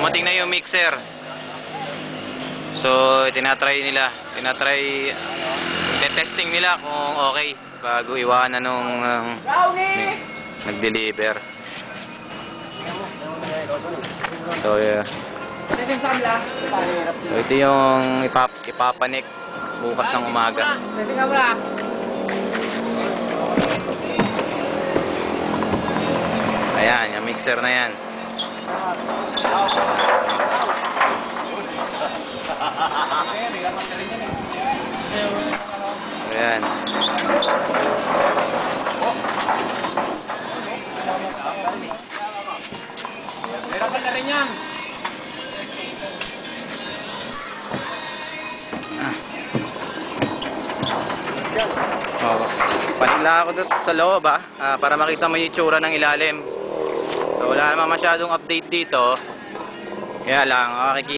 dumating na yung mixer. So, testing nila kung okay bago iwanan nung nag-deliver. So, yeah. So, ito yung ipapanik bukas ng umaga. Ayan, yung mixer na yan. Ayan. Hirapan na rin yan. Panila ako doon sa loob para makita mo yung itsura ng ilalim. So wala naman masyadong update dito. Kaya lang, makikita